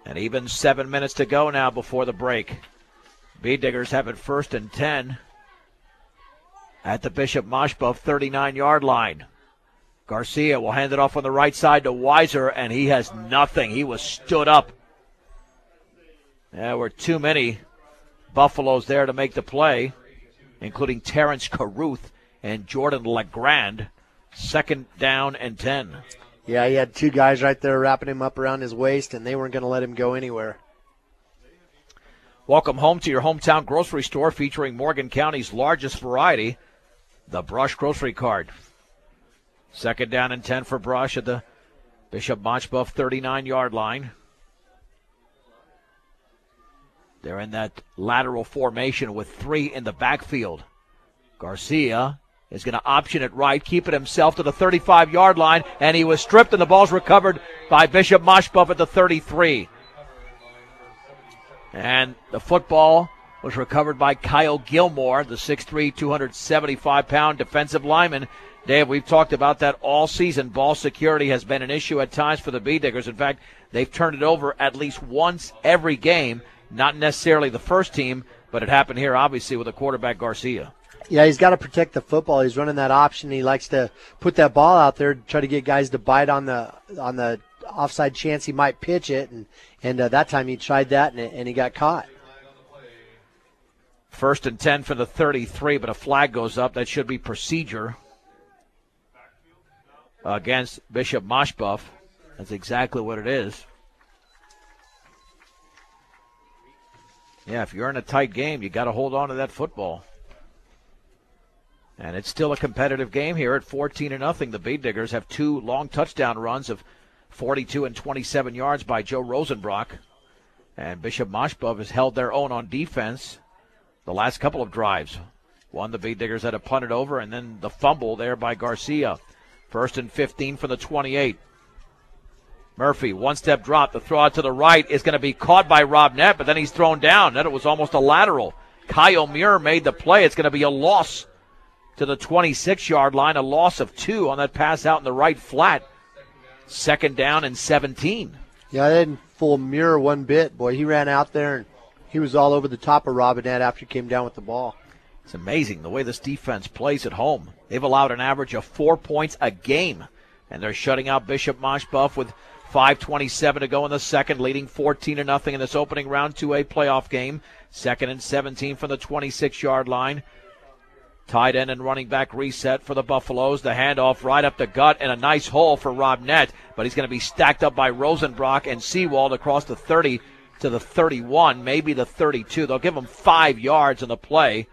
And even 7 minutes to go now before the break. Bee Diggers have it 1st and 10 at the Bishop Machebeuf 39-yard line. Garcia will hand it off on the right side to Weiser, and he has nothing. He was stood up. There were too many Buffaloes there to make the play, including Terrence Caruth and Jordan Legrand. 2nd down and 10. Yeah, he had 2 guys right there wrapping him up around his waist, and they weren't going to let him go anywhere. Welcome home to your hometown grocery store featuring Morgan County's largest variety, the Brush Grocery Cart. 2nd down and 10 for Brush at the Bishop Machebeuf 39-yard line. They're in that lateral formation with 3 in the backfield. Garcia is going to option it right, keep it himself to the 35-yard line, and he was stripped, and the ball's recovered by Bishop Machebeuf at the 33. And the football was recovered by Kyle Gilmore, the 6'3", 275-pound defensive lineman. Dave, we've talked about that all season. Ball security has been an issue at times for the Bee Diggers. In fact, they've turned it over at least once every game, not necessarily the first team, but it happened here, obviously, with the quarterback Garcia. Yeah, he's got to protect the football. He's running that option. He likes to put that ball out there, try to get guys to bite on the offside chance he might pitch it, and that time he tried that, and he got caught. 1st and 10 for the 33, but a flag goes up. That should be procedure against Bishop Machebeuf. That's exactly what it is. Yeah, if you're in a tight game, you got to hold on to that football. And it's still a competitive game here at 14-0. The Bee Diggers have 2 long touchdown runs of 42 and 27 yards by Joe Rosenbrock. And Bishop Machebeuf has held their own on defense the last couple of drives. One, the Bee Diggers had to punt it over, and then the fumble there by Garcia. 1st and 15 from the 28. Murphy, one-step drop. The throw out to the right is going to be caught by Rob Nett, but then he's thrown down. Then it was almost a lateral. Kyle Muir made the play. It's going to be a loss to the 26-yard line, a loss of 2 on that pass out in the right flat. 2nd down and 17. Yeah, I didn't fool Muir one bit. Boy, he ran out there, and he was all over the top of Robinette after he came down with the ball. It's amazing the way this defense plays at home. They've allowed an average of 4 points a game, and they're shutting out Bishop Machebeuf with 5:27 to go in the second, leading 14-0 in this opening round 2A playoff game. 2nd and 17 from the 26-yard line. Tight end and running back reset for the Buffaloes. The handoff right up the gut and a nice hole for Rob Nett, but he's going to be stacked up by Rosenbrock and Seawald across the 30 to the 31, maybe the 32. They'll give him 5 yards in the play.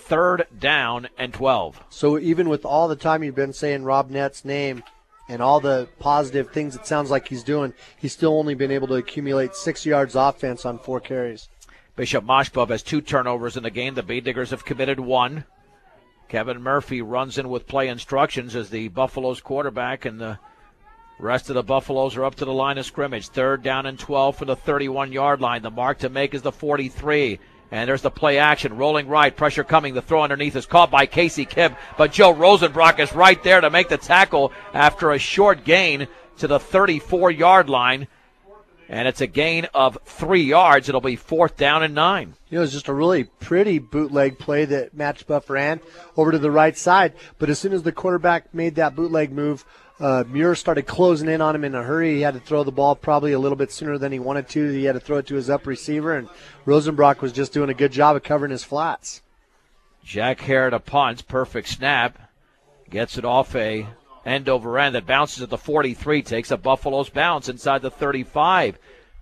3rd down and 12. So even with all the time you've been saying Rob Nett's name and all the positive things it sounds like he's doing, he's still only been able to accumulate 6 yards offense on 4 carries. Bishop Machebeuf has 2 turnovers in the game. The Bee Diggers have committed 1. Kevin Murphy runs in with play instructions as the Buffaloes quarterback, and the rest of the Buffaloes are up to the line of scrimmage. 3rd down and 12 for the 31-yard line. The mark to make is the 43. And there's the play action, rolling right, pressure coming. The throw underneath is caught by Casey Kibb, but Joe Rosenbrock is right there to make the tackle after a short gain to the 34-yard line. And it's a gain of 3 yards. It'll be 4th down and 9. It was just a really pretty bootleg play that Machebeuf ran over to the right side. But as soon as the quarterback made that bootleg move, Muir started closing in on him in a hurry. He had to throw the ball probably a little bit sooner than he wanted to. He had to throw it to his up receiver, and Rosenbrock was just doing a good job of covering his flats. Jack Hare to punt. Perfect snap. Gets it off a end over end that bounces at the 43, takes a Buffalo's bounce inside the 35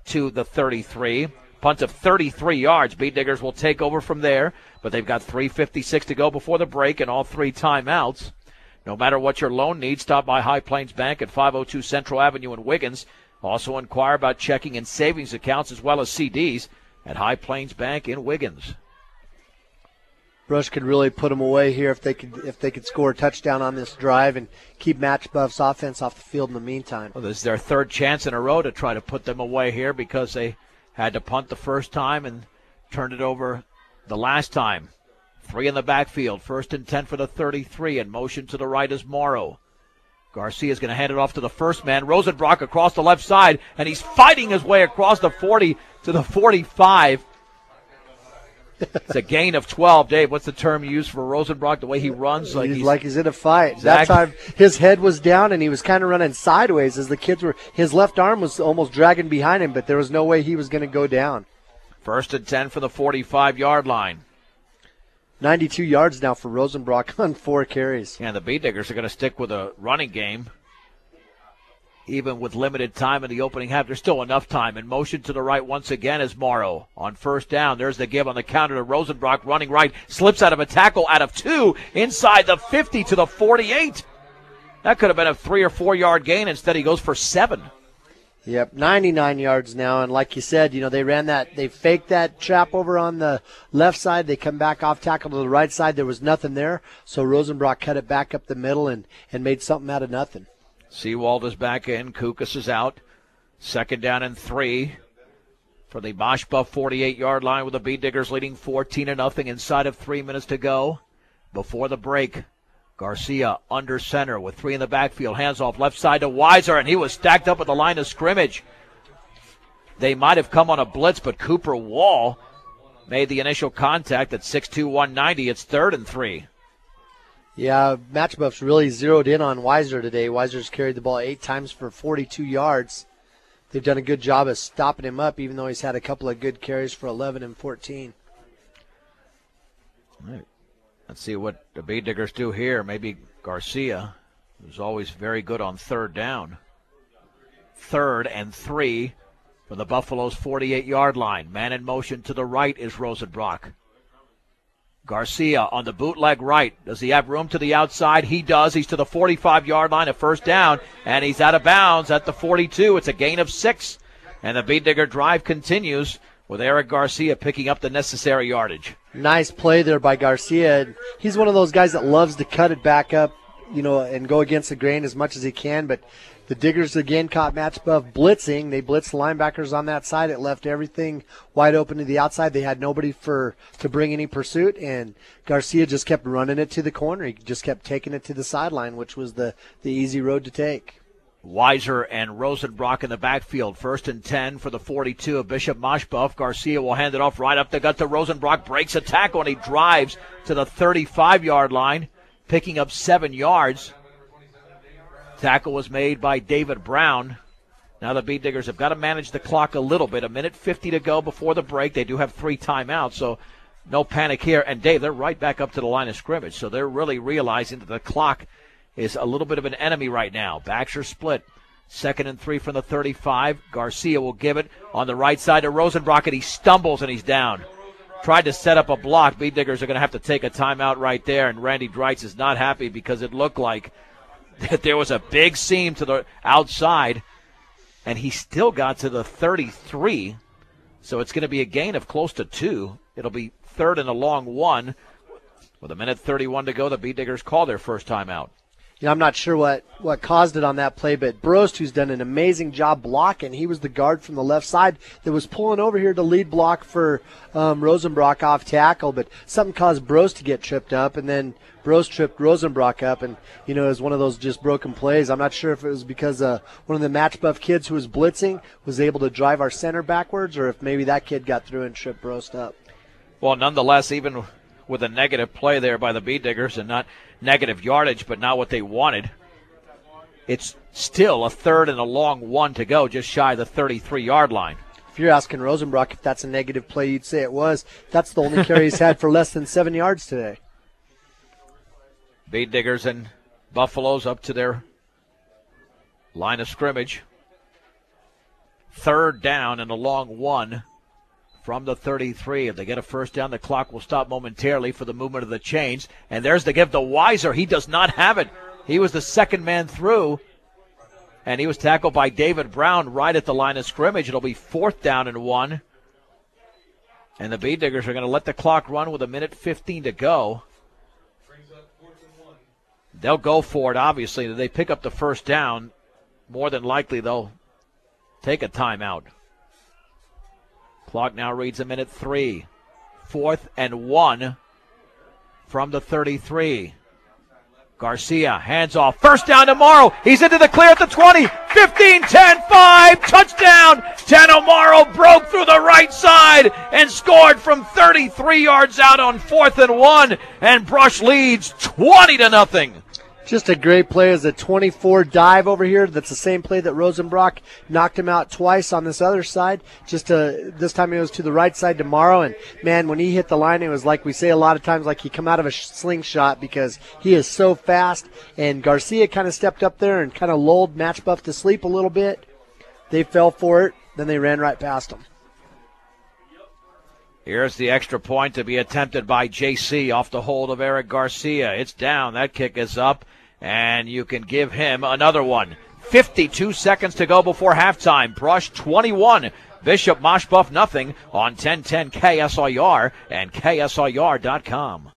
to the 33. Punt of 33 yards. Bee Diggers will take over from there, but they've got 3:56 to go before the break and all 3 timeouts. No matter what your loan needs, stop by High Plains Bank at 502 Central Avenue in Wiggins. Also inquire about checking and savings accounts as well as CDs at High Plains Bank in Wiggins. Brush could really put them away here if they could score a touchdown on this drive and keep Machebeuf's offense off the field in the meantime. Well, this is their 3rd chance in a row to try to put them away here because they had to punt the first time and turned it over the last time. 3 in the backfield. 1st and 10 for the 33. In motion to the right is Morrow. Garcia's going to hand it off to the first man. Rosenbrock across the left side, and he's fighting his way across the 40 to the 45. It's a gain of 12. Dave, what's the term you use for Rosenbrock, the way he runs? He's in a fight. Exactly. That time his head was down, and he was kind of running sideways as the kids were. His left arm was almost dragging behind him, but there was no way he was going to go down. 1st and 10 for the 45-yard line. 92 yards now for Rosenbrock on 4 carries. And the Beat Diggers are going to stick with a running game. Even with limited time in the opening half, there's still enough time. In motion to the right once again is Morrow. On 1st down, there's the give on the counter to Rosenbrock, running right, slips out of a tackle out of 2, inside the 50 to the 48. That could have been a 3 or 4 yard gain. Instead, he goes for 7. Yep, 99 yards now, and like you said, they faked that trap over on the left side. They come back off tackle to the right side. There was nothing there, so Rosenbrock cut it back up the middle and made something out of nothing. Seawald is back in. Kukas is out. 2nd down and 3 for the Machebeuf 48-yard line with the Beat Diggers leading 14-0 inside of 3 minutes to go. Before the break, Garcia under center with 3 in the backfield. Hands off left side to Weiser, and he was stacked up at the line of scrimmage. They might have come on a blitz, but Cooper Wall made the initial contact at 6'2", 190. It's 3rd and 3. Yeah, Machebeuf's really zeroed in on Weiser today. Weiser's carried the ball 8 times for 42 yards. They've done a good job of stopping him up, even though he's had a couple of good carries for 11 and 14. All right. Let's see what the Beat Diggers do here. Maybe Garcia, who's always very good on 3rd down. 3rd and 3 from the Buffalo's 48-yard line. Man in motion to the right is Rosenbrock. Garcia on the bootleg right. Does he have room to the outside? He does. He's to the 45-yard line, a 1st down, and he's out of bounds at the 42. It's a gain of 6, and the Beat Digger drive continues with Eric Garcia picking up the necessary yardage. Nice play there by Garcia. He's one of those guys that loves to cut it back up, and go against the grain as much as he can, but the Diggers again caught Machebeuf blitzing. They blitzed the linebackers on that side. It left everything wide open to the outside. They had nobody to bring any pursuit, and Garcia just kept running it to the corner. He just kept taking it to the sideline, which was the easy road to take. Weiser and Rosenbrock in the backfield. 1st and 10 for the 42 of Bishop Machebeuf. Garcia will hand it off right up the gut to Rosenbrock. Breaks a tackle, and he drives to the 35-yard line, picking up 7 yards. Tackle was made by David Brown. Now the Beat Diggers have got to manage the clock a little bit. 1:50 to go before the break. They do have 3 timeouts, so no panic here. And, Dave, they're right back up to the line of scrimmage, so they're really realizing that the clock is a little bit of an enemy right now. Backs are split. 2nd and 3 from the 35. Garcia will give it on the right side to Rosenbrock, and he stumbles and he's down. Tried to set up a block. Beat Diggers are going to have to take a timeout right there, and Randy Dreitz is not happy because it looked like that there was a big seam to the outside, and he still got to the 33, so it's going to be a gain of close to 2. It'll be 3rd and a long 1. With 1:31 to go, the Beat Diggers call their first timeout. I'm not sure what caused it on that play, but Brost, who's done an amazing job blocking, he was the guard from the left side that was pulling over here to lead block for Rosenbrock off tackle, but something caused Brost to get tripped up, and then Brost tripped Rosenbrock up, and, it was one of those just broken plays. I'm not sure if it was because one of the Machebeuf kids who was blitzing was able to drive our center backwards, or if maybe that kid got through and tripped Brost up. Well, nonetheless, even with a negative play there by the Beat Diggers, and not negative yardage, but not what they wanted, it's still a 3rd and a long 1 to go, just shy of the 33-yard line. If you're asking Rosenbrock if that's a negative play, you'd say it was. That's the only carry he's had for less than 7 yards today. Beat Diggers and Buffaloes up to their line of scrimmage. 3rd down and a long 1 from the 33. If they get a first down, the clock will stop momentarily for the movement of the chains. And there's the give to Weiser. He does not have it. He was the second man through, and he was tackled by David Brown right at the line of scrimmage. It'll be 4th down and 1. And the Beat Diggers are going to let the clock run with 1:15 to go. They'll go for it, obviously. If they pick up the first down, more than likely they'll take a timeout. Clock now reads 1:03. 4th and 1 from the 33. Garcia hands off. First down to Morrow. He's into the clear at the 20. 15, 10, 5. Touchdown. Tano Morrow broke through the right side and scored from 33 yards out on 4th and 1. And Brush leads 20-0. Just a great play as a 24 dive over here. That's the same play that Rosenbrock knocked him out twice on this other side. This time it was to the right side to Morrow. And, man, when he hit the line, it was like we say a lot of times, like he come out of a slingshot because he is so fast. And Garcia kind of stepped up there and kind of lulled Machebeuf to sleep a little bit. They fell for it. Then they ran right past him. Here's the extra point to be attempted by JC off the hold of Eric Garcia. It's down. That kick is up, and you can give him another one. 52 seconds to go before halftime. Brush 21. Bishop Machebeuf nothing on 1010 KSIR and KSIR.com.